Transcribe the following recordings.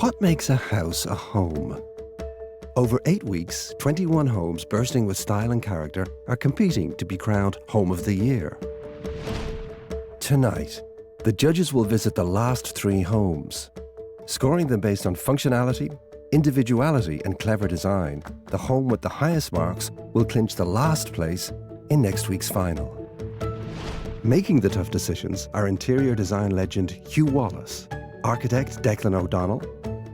What makes a house a home? Over 8 weeks, 21 homes bursting with style and character are competing to be crowned Home of the Year. Tonight, the judges will visit the last 3 homes. Scoring them based on functionality, individuality and clever design, the home with the highest marks will clinch the last place in next week's final. Making the tough decisions are interior design legend Hugh Wallace, architect Declan O'Donnell,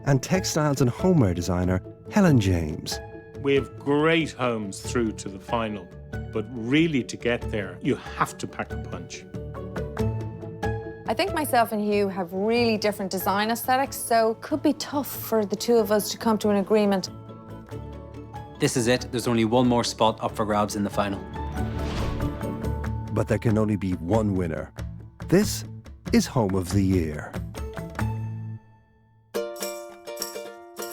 and textiles and homeware designer Helen James. We have great homes through to the final, but really to get there, you have to pack a punch. I think myself and Hugh have really different design aesthetics, so it could be tough for the two of us to come to an agreement. This is it. There's only one more spot up for grabs in the final. But there can only be one winner. This is Home of the Year.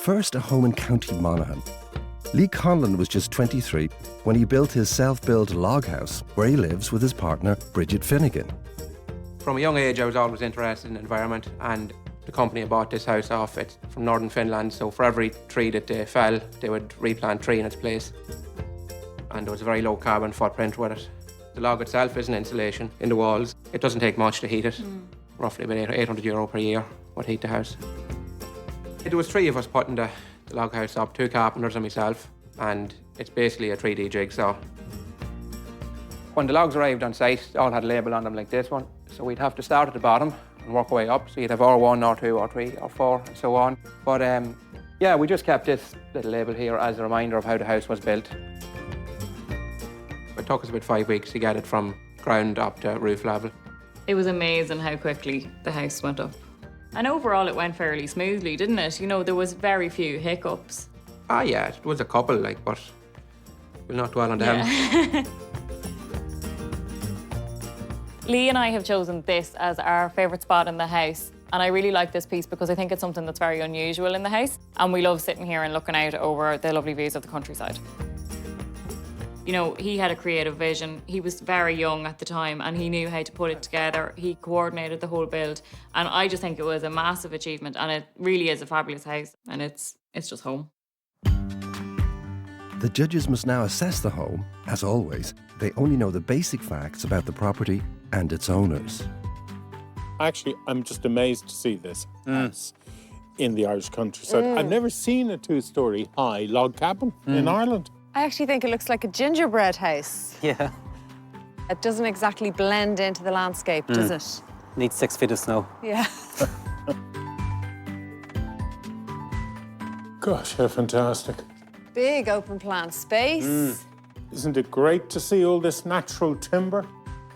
First, a home in County Monaghan. Lee Conlon was just 23 when he built his self-built log house where he lives with his partner, Bridget Finnegan. From a young age, I was always interested in the environment, and the company bought this house off. It's from northern Finland, so for every tree that fell, they would replant 3 in its place. And there was a very low carbon footprint with it. The log itself is an insulation in the walls. It doesn't take much to heat it. Roughly about €800 per year would heat the house. There was 3 of us putting the log house up, 2 carpenters and myself, and it's basically a 3D jigsaw. When the logs arrived on site, they all had a label on them like this one, so we'd have to start at the bottom and work our way up, so you'd have R1, R2, R3, R4, and so on. But yeah, we just kept this little label here as a reminder of how the house was built. It took us about 5 weeks to get it from ground up to roof level. It was amazing how quickly the house went up. And overall, it went fairly smoothly, didn't it? You know, there was very few hiccups. Ah, yeah, it was a couple, but we'll not dwell on them. Yeah. Lee and I have chosen this as our favourite spot in the house. And I really like this piece because I think it's something that's very unusual in the house. And we love sitting here and looking out over the lovely views of the countryside. You know, he had a creative vision. He was very young at the time and he knew how to put it together. He coordinated the whole build. And I just think it was a massive achievement, and it really is a fabulous house, and it's just home. The judges must now assess the home. As always, they only know the basic facts about the property and its owners. Actually, I'm just amazed to see this house in the Irish countryside. I've never seen a 2-storey high log cabin in Ireland. I actually think it looks like a gingerbread house. Yeah. It doesn't exactly blend into the landscape, does it? Needs 6 feet of snow. Yeah. Gosh, how fantastic. Big open plan space. Isn't it great to see all this natural timber?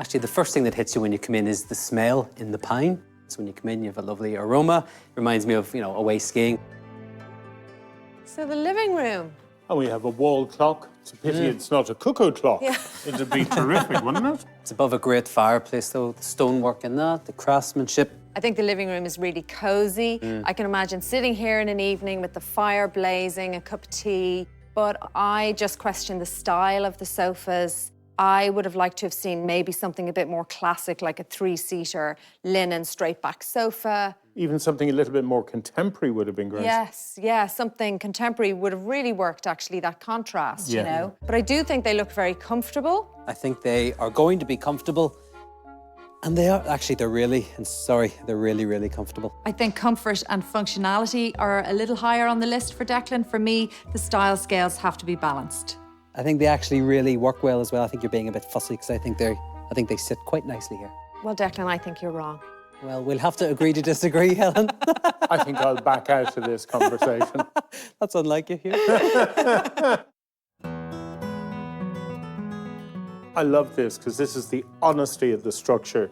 Actually, the first thing that hits you when you come in is the smell in the pine. So when you come in, you have a lovely aroma. Reminds me of, away skiing. So the living room. And we have a wall clock. It's a pity it's not a cuckoo clock. Yeah. It'd be terrific, wouldn't it? It's above a great fireplace, though. The stonework in that, the craftsmanship. I think the living room is really cosy. I can imagine sitting here in an evening with the fire blazing, a cup of tea. But I just question the style of the sofas. I would have liked to have seen maybe something a bit more classic, like a 3-seater linen straight back sofa. Even something a little bit more contemporary would have been great. Yes, yeah, something contemporary would have really worked, actually, that contrast, you know? But I do think they look very comfortable. I think they are going to be comfortable. And they are, actually, they're really really comfortable. I think comfort and functionality are a little higher on the list for Declan. For me, the style scales have to be balanced. I think they actually really work well as well. I think you're being a bit fussy because I think they sit quite nicely here. Well, Declan, I think you're wrong. Well, we'll have to agree to disagree, Helen. I think I'll back out of this conversation. That's unlike you, Hugh. I love this because this is the honesty of the structure.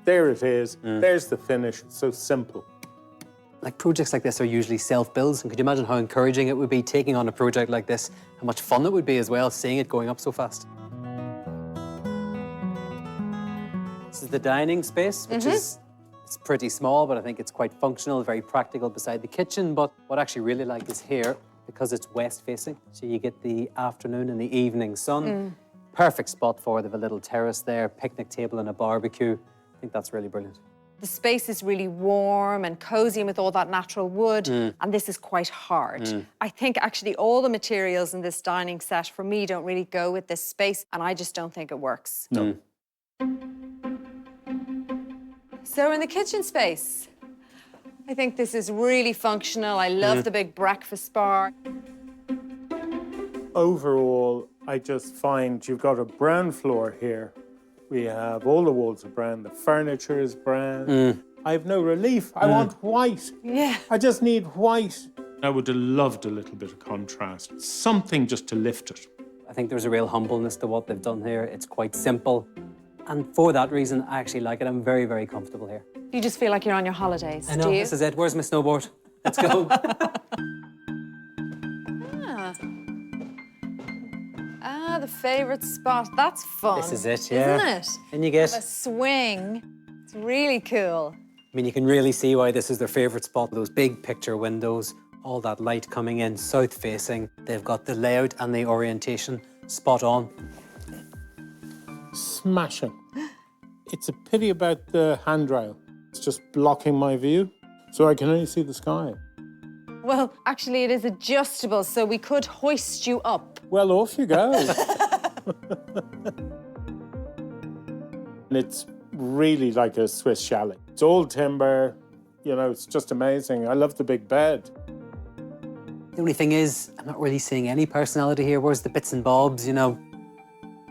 There it is, there's the finish, it's so simple. Like, projects like this are usually self-builds, and could you imagine how encouraging it would be taking on a project like this? How much fun it would be as well, seeing it going up so fast. This is the dining space, which is it's pretty small, but I think it's quite functional, very practical beside the kitchen. But what I actually really like is here, because it's west-facing, so you get the afternoon and the evening sun. Perfect spot for it. They have a little terrace there, picnic table and a barbecue. I think that's really brilliant. The space is really warm and cozy and with all that natural wood, and this is quite hard. I think actually all the materials in this dining set for me don't really go with this space, and I just don't think it works. No. So in the kitchen space, I think this is really functional. I love the big breakfast bar. Overall, I just find you've got a brown floor here. We have all the walls are brown, the furniture is brown. I have no relief. I want white. Yeah. I just need white. I would have loved a little bit of contrast, something just to lift it. I think there's a real humbleness to what they've done here. It's quite simple. And for that reason, I actually like it. I'm very, very comfortable here. You just feel like you're on your holidays, I know, do you? this is it. Where's my snowboard? Let's go. The favourite spot. That's fun. This is it, yeah. Isn't it? And you get, A swing. It's really cool. I mean, you can really see why this is their favourite spot. Those big picture windows, all that light coming in, south facing. They've got the layout and the orientation spot on. Smashing. It's a pity about the handrail. It's just blocking my view, so I can only see the sky. Well, actually, it is adjustable, so we could hoist you up. Well, off you go. And it's really like a Swiss chalet. It's all timber, you know, it's just amazing. I love the big bed. The only thing is, I'm not really seeing any personality here. Where's the bits and bobs, you know?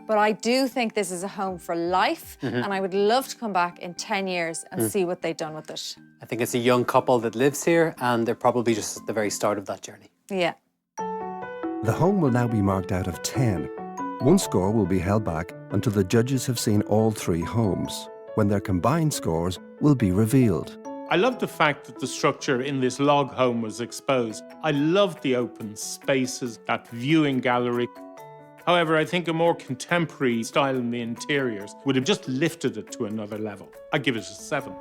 But I do think this is a home for life, and I would love to come back in 10 years and see what they've done with it. I think it's a young couple that lives here, and they're probably just at the very start of that journey. Yeah. The home will now be marked out of 10. One score will be held back until the judges have seen all 3 homes, when their combined scores will be revealed. I love the fact that the structure in this log home was exposed. I loved the open spaces, that viewing gallery. However, I think a more contemporary style in the interiors would have just lifted it to another level. I'd give it a 7.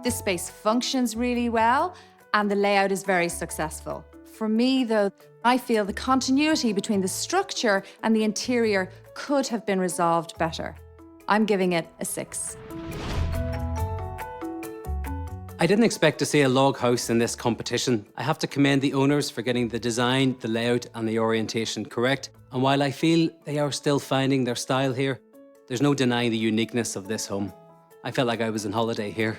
This space functions really well and the layout is very successful. For me, though, I feel the continuity between the structure and the interior could have been resolved better. I'm giving it a 6. I didn't expect to see a log house in this competition. I have to commend the owners for getting the design, the layout and the orientation correct. And while I feel they are still finding their style here, there's no denying the uniqueness of this home. I felt like I was on holiday here.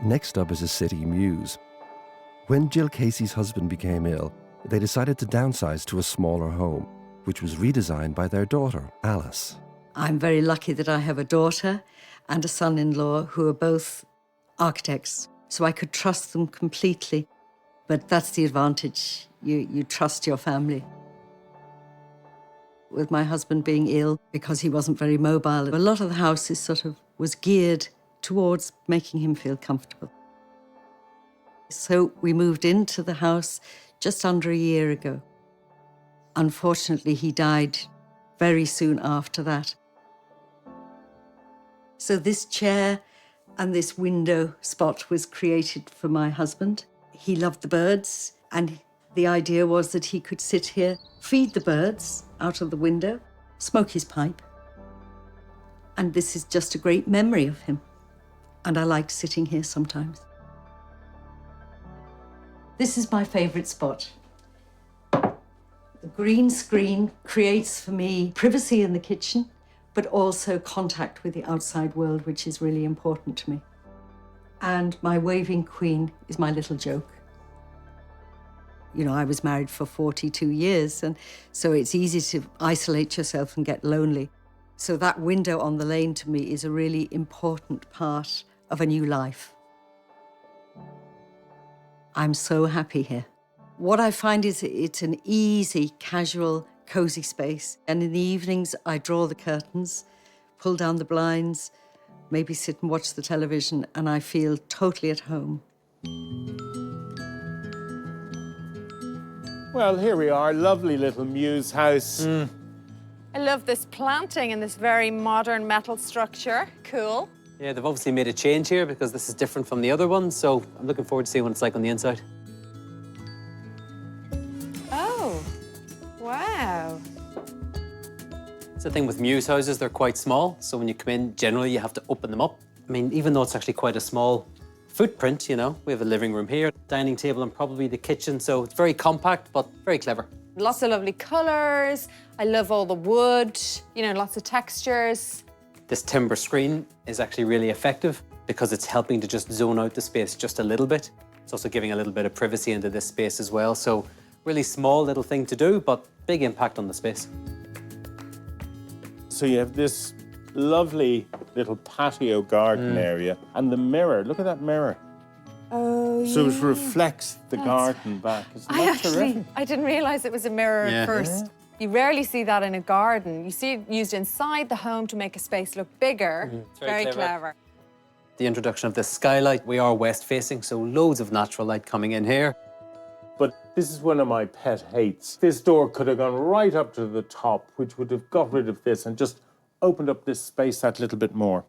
Next up is a city, Muse. When Jill Casey's husband became ill, they decided to downsize to a smaller home, which was redesigned by their daughter, Alice. I'm very lucky that I have a daughter and a son-in-law who are both architects, so I could trust them completely. But that's the advantage. You trust your family. With my husband being ill, because he wasn't very mobile, a lot of the house was geared towards making him feel comfortable. So we moved into the house just under a year ago. Unfortunately, he died very soon after that. So this chair and this window spot was created for my husband. He loved the birds, and the idea was that he could sit here, feed the birds out of the window, smoke his pipe. And this is just a great memory of him. And I liked sitting here sometimes. This is my favourite spot. The green screen creates for me privacy in the kitchen, but also contact with the outside world, which is really important to me. And my waving queen is my little joke. You know, I was married for 42 years, and so it's easy to isolate yourself and get lonely. So that window on the lane to me is a really important part of a new life. I'm so happy here. What I find is it's an easy, casual, cozy space. And in the evenings, I draw the curtains, pull down the blinds, maybe sit and watch the television, and I feel totally at home. Well, here we are, lovely little Muse house. I love this planting and this very modern metal structure. Cool. Yeah, they've obviously made a change here because this is different from the other one, so I'm looking forward to seeing what it's like on the inside. Oh, It's the thing with Muse houses, they're quite small. So when you come in, generally you have to open them up. I mean, even though it's actually quite a small footprint, you know, we have a living room here, dining table and probably the kitchen. So it's very compact, but very clever. Lots of lovely colours. I love all the wood, you know, lots of textures. This timber screen is actually really effective because it's helping to just zone out the space just a little bit. It's also giving a little bit of privacy into this space as well. So really small little thing to do, but big impact on the space. So you have this lovely little patio garden area and the mirror. Look at that mirror. Oh, So it reflects the garden back. Isn't that terrific? I didn't realise it was a mirror at first. You rarely see that in a garden. You see it used inside the home to make a space look bigger. It's very clever. The introduction of this skylight, we are west facing, so loads of natural light coming in here. But this is one of my pet hates. This door could have gone right up to the top, which would have got rid of this and just opened up this space that little bit more.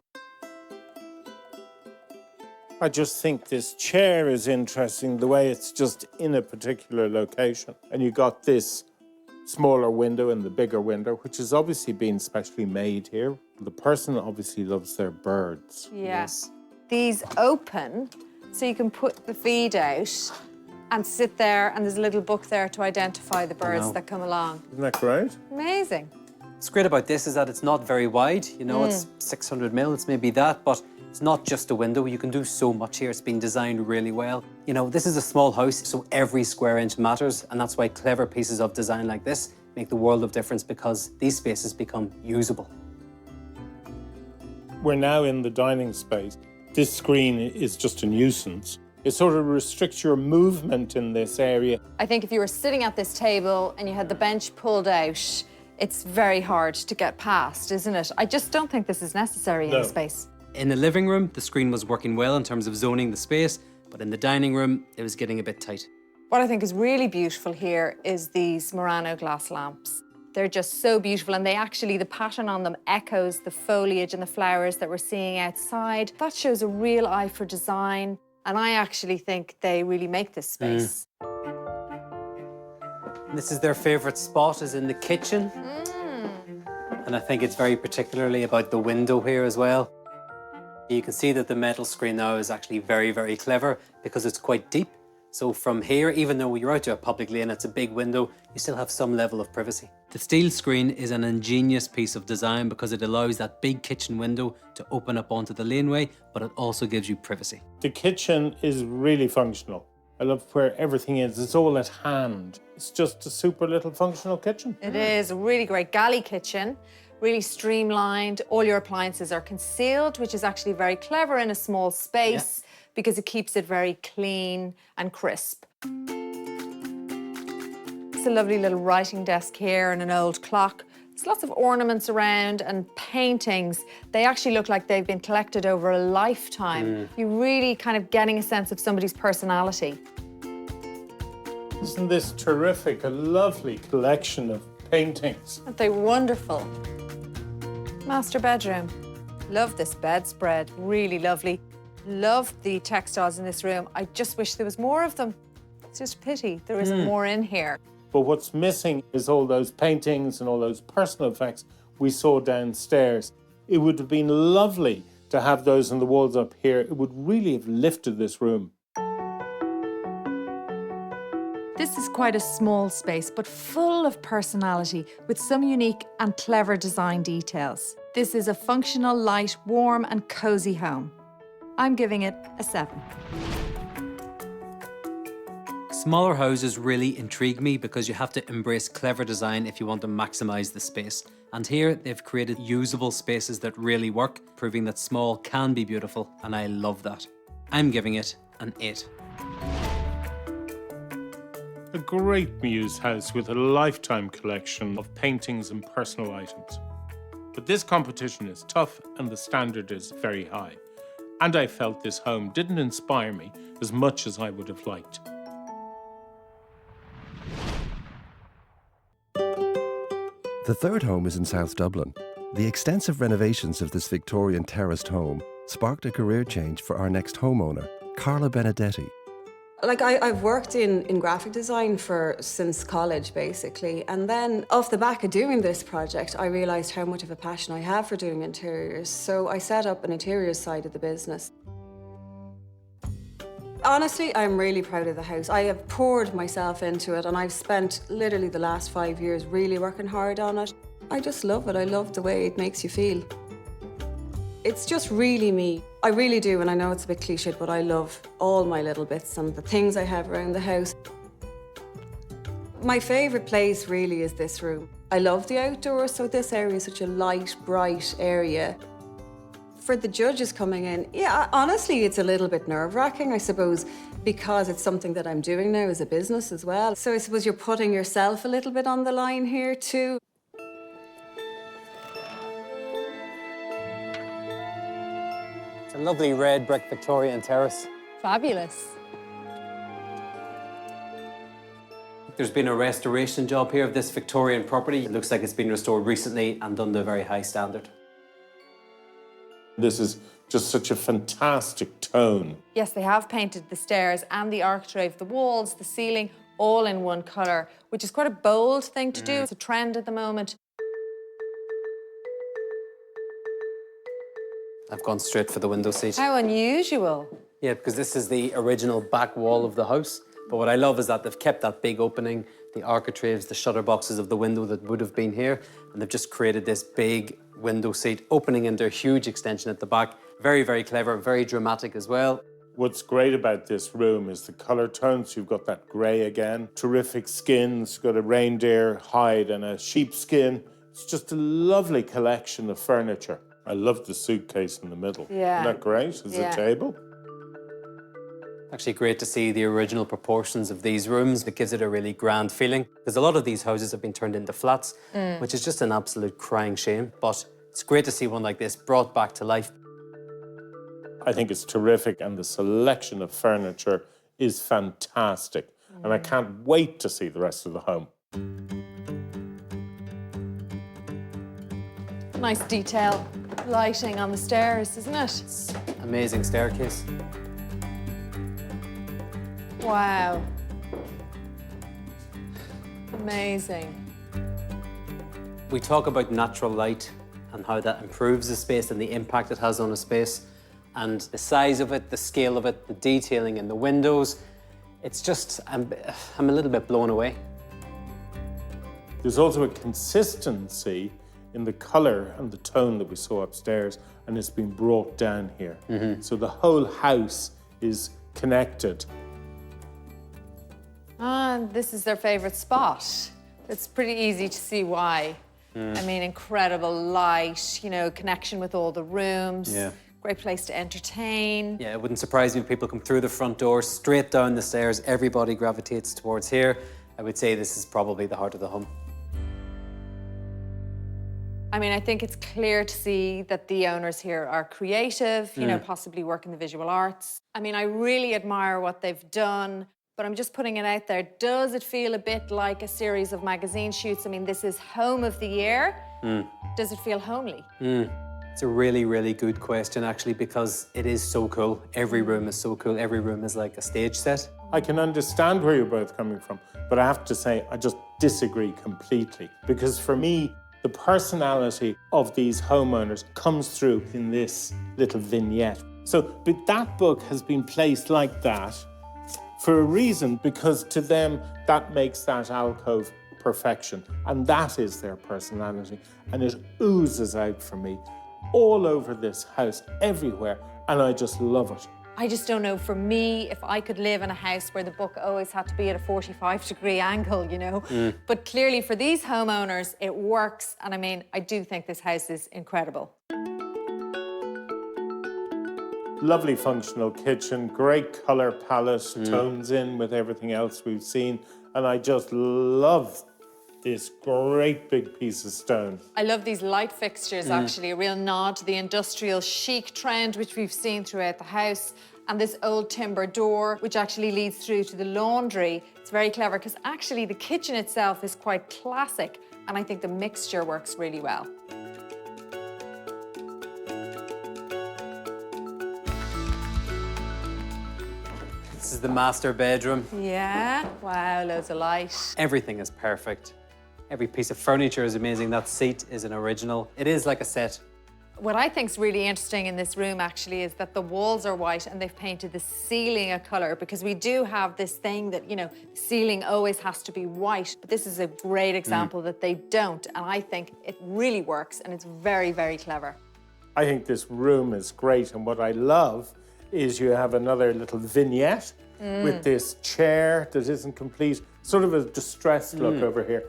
I just think this chair is interesting, the way it's just in a particular location. And you got this smaller window and the bigger window, which has obviously been specially made here. The person obviously loves their birds. Yes. These open, so you can put the feed out and sit there, and there's a little book there to identify the birds that come along. Isn't that great? Amazing. What's great about this is that it's not very wide. You know, it's 600 mil, it's maybe that, but it's not just a window. You can do so much here. It's been designed really well. You know, this is a small house, so every square inch matters, and that's why clever pieces of design like this make the world of difference, because these spaces become usable. We're now in the dining space. This screen is just a nuisance. It sort of restricts your movement in this area. I think if you were sitting at this table and you had the bench pulled out, it's very hard to get past, isn't it? I just don't think this is necessary in the space. In the living room, the screen was working well in terms of zoning the space, but in the dining room, it was getting a bit tight. What I think is really beautiful here is these Murano glass lamps. They're just so beautiful, and the pattern on them echoes the foliage and the flowers that we're seeing outside. That shows a real eye for design, and I actually think they really make this space. This is their favourite spot, is in the kitchen. And I think it's very particularly about the window here as well. You can see that the metal screen now is actually very, very clever because it's quite deep. So from here, even though you're out to a public lane, it's a big window, you still have some level of privacy. The steel screen is an ingenious piece of design because it allows that big kitchen window to open up onto the laneway, but it also gives you privacy. The kitchen is really functional. I love where everything is. It's all at hand. It's just a super little functional kitchen. It is a really great galley kitchen, really streamlined. All your appliances are concealed, which is actually very clever in a small space because it keeps it very clean and crisp. It's a lovely little writing desk here and an old clock. There's lots of ornaments around and paintings. They actually look like they've been collected over a lifetime. You're really kind of getting a sense of somebody's personality. Isn't this terrific? A lovely collection of paintings. Aren't they wonderful? Master bedroom. Love this bedspread, really lovely. Love the textiles in this room. I just wish there was more of them. It's just a pity there isn't more in here. But what's missing is all those paintings and all those personal effects we saw downstairs. It would have been lovely to have those on the walls up here. It would really have lifted this room. This is quite a small space, but full of personality, with some unique and clever design details. This is a functional, light, warm and cosy home. I'm giving it a 7. Smaller houses really intrigue me because you have to embrace clever design if you want to maximise the space. And here they've created usable spaces that really work, proving that small can be beautiful, and I love that. I'm giving it an 8. A great Muse house with a lifetime collection of paintings and personal items. But this competition is tough and the standard is very high. And I felt this home didn't inspire me as much as I would have liked. The third home is in South Dublin. The extensive renovations of this Victorian terraced home sparked a career change for our next homeowner, Carla Benedetti. Like I've worked in graphic design since college, basically. And then off the back of doing this project, I realized how much of a passion I have for doing interiors. So I set up an interiors side of the business. Honestly, I'm really proud of the house. I have poured myself into it and I've spent literally the last 5 years really working hard on it. I just love it. I love the way it makes you feel. It's just really me. I really do, and I know it's a bit cliched, but I love all my little bits and the things I have around the house. My favourite place really is this room. I love the outdoors, so this area is such a light, bright area. For the judges coming in, yeah, honestly, it's a little bit nerve-wracking, I suppose, because it's something that I'm doing now as a business as well. So I suppose you're putting yourself a little bit on the line here too. It's a lovely red brick Victorian terrace. Fabulous. There's been a restoration job here of this Victorian property. It looks like it's been restored recently and done to a very high standard. This is just such a fantastic tone. Yes, they have painted the stairs and the architrave, the walls, the ceiling, all in one colour, which is quite a bold thing to do. It's a trend at the moment. I've gone straight for the window seat. How unusual. Yeah, because this is the original back wall of the house. But what I love is that they've kept that big opening, the architraves, the shutter boxes of the window that would have been here, and they've just created this big window seat opening into a huge extension at the back. Very, very clever, very dramatic as well. What's great about this room is the colour tones. You've got that grey again, terrific skins, you've got a reindeer hide and a sheepskin. It's just a lovely collection of furniture. I love the suitcase in the middle. Yeah. Isn't that great as a table? Actually great to see the original proportions of these rooms. It gives it a really grand feeling. Because a lot of these houses have been turned into flats, which is just an absolute crying shame. But it's great to see one like this brought back to life. I think it's terrific and the selection of furniture is fantastic. And I can't wait to see the rest of the home. Nice detail lighting on the stairs, isn't it? It's amazing staircase. Wow. Amazing. We talk about natural light and how that improves the space and the impact it has on a space. And the size of it, the scale of it, the detailing in the windows. It's just, I'm a little bit blown away. There's also a consistency in the colour and the tone that we saw upstairs, and it's been brought down here. So the whole house is connected. And this is their favourite spot. It's pretty easy to see why. I mean, incredible light, you know, connection with all the rooms. Yeah. Great place to entertain. Yeah, it wouldn't surprise me if people come through the front door, straight down the stairs, everybody gravitates towards here. I would say this is probably the heart of the home. I mean, I think it's clear to see that the owners here are creative, you know, possibly work in the visual arts. I mean, I really admire what they've done, but I'm just putting it out there. Does it feel a bit like a series of magazine shoots? I mean, this is Home of the Year. Does it feel homely? It's a really, really good question, actually, because it is so cool. Every room is so cool. Every room is like a stage set. I can understand where you're both coming from, but I have to say, I just disagree completely. Because for me, the personality of these homeowners comes through in this little vignette. So, but that book has been placed like that for a reason, because to them, that makes that alcove perfection. And that is their personality. And it oozes out for me all over this house, everywhere. And I just love it. I just don't know, for me, if I could live in a house where the book always had to be at a 45-degree angle, you know. But clearly for these homeowners, it works. And I mean, I do think this house is incredible. Lovely functional kitchen, great colour palette, tones in with everything else we've seen. And I just love this great big piece of stone. I love these light fixtures, actually, a real nod to the industrial chic trend which we've seen throughout the house. And this old timber door, which actually leads through to the laundry. It's very clever because actually the kitchen itself is quite classic, and I think the mixture works really well. This is is the master bedroom. Yeah. Wow, loads of light. Everything is perfect. Every piece of furniture is amazing. That seat is an original. It is like a set. What I think is really interesting in this room actually is that the walls are white and they've painted the ceiling a colour, because we do have this thing that, you know, ceiling always has to be white, but this is a great example that they don't, and I think it really works and it's very, very clever. I think this room is great, and what I love is you have another little vignette with this chair that isn't complete, sort of a distressed look over here.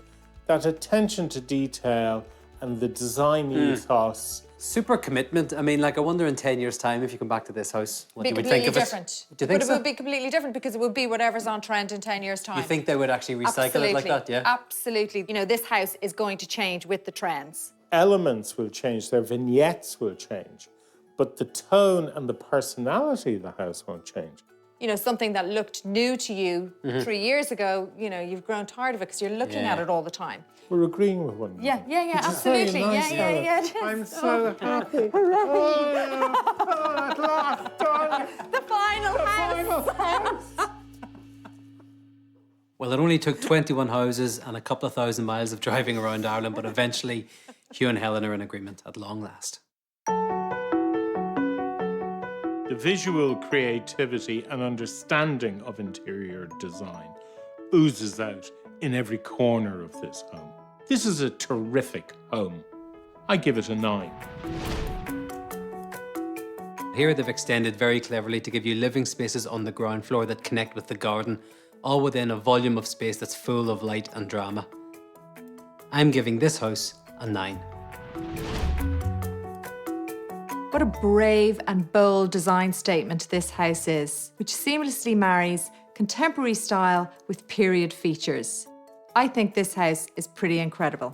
That attention to detail and the design ethos. Super commitment. I mean, like, I wonder in 10 years' time if you come back to this house, what you would think of Different. it. Do you think But so? it would be completely different because it would be whatever's on trend in 10 years' time. You think they would actually recycle it like that, yeah? Absolutely. You know, this house is going to change with the trends. Elements will change, their vignettes will change, but the tone and the personality of the house won't change. You know, something that looked new to you 3 years ago, you know, you've grown tired of it because you're looking at it all the time. We're agreeing with one another. Yeah, Which is very absolutely. nice, Helen. Yeah. it is. I'm so happy. At last, darling. The final house. Well, it only took 21 houses and a couple of thousand miles of driving around Ireland, but eventually Hugh and Helen are in agreement at long last. The visual creativity and understanding of interior design oozes out in every corner of this home. This is a terrific home. I give it a 9. Here they've extended very cleverly to give you living spaces on the ground floor that connect with the garden, all within a volume of space that's full of light and drama. I'm giving this house a 9. What a brave and bold design statement this house is, which seamlessly marries contemporary style with period features. I think this house is pretty incredible.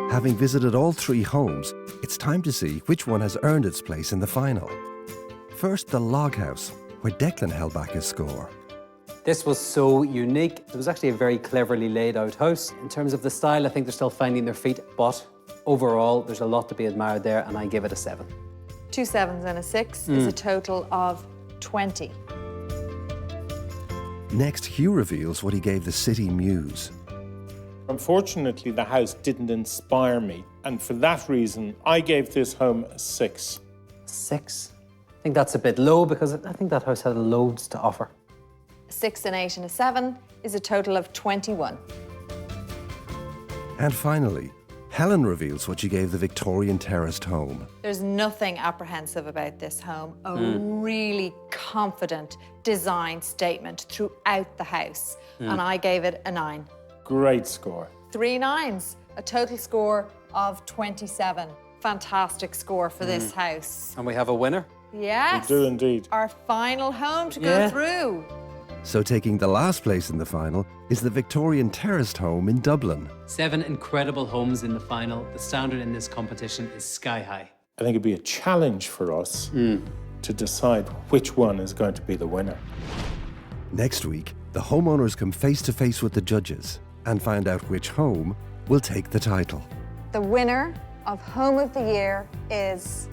Having visited all 3 homes, it's time to see which one has earned its place in the final. First, the log house, where Declan held back his score. This was so unique. It was actually a very cleverly laid out house. In terms of the style, I think they're still finding their feet, but overall, there's a lot to be admired there, and I give it a 7. 2 7s and a 6 is a total of 20. Next, Hugh reveals what he gave the city Muse. Unfortunately, the house didn't inspire me, and for that reason, I gave this home a 6. 6? I think that's a bit low because I think that house had loads to offer. A 6, an 8 and a 7 is a total of 21. And finally, Helen reveals what she gave the Victorian terraced home. There's nothing apprehensive about this home. A really confident design statement throughout the house. And I gave it a 9. Great score. 3 9s, a total score of 27. Fantastic score for this house. And we have a winner. Yes. We do indeed. Our final home to go Yeah. through. So taking the last place in the final is the Victorian terraced home in Dublin. 7 incredible homes in the final. The standard in this competition is sky high. I think it'd be a challenge for us to decide which one is going to be the winner. Next week, the homeowners come face to face with the judges and find out which home will take the title. The winner of Home of the Year is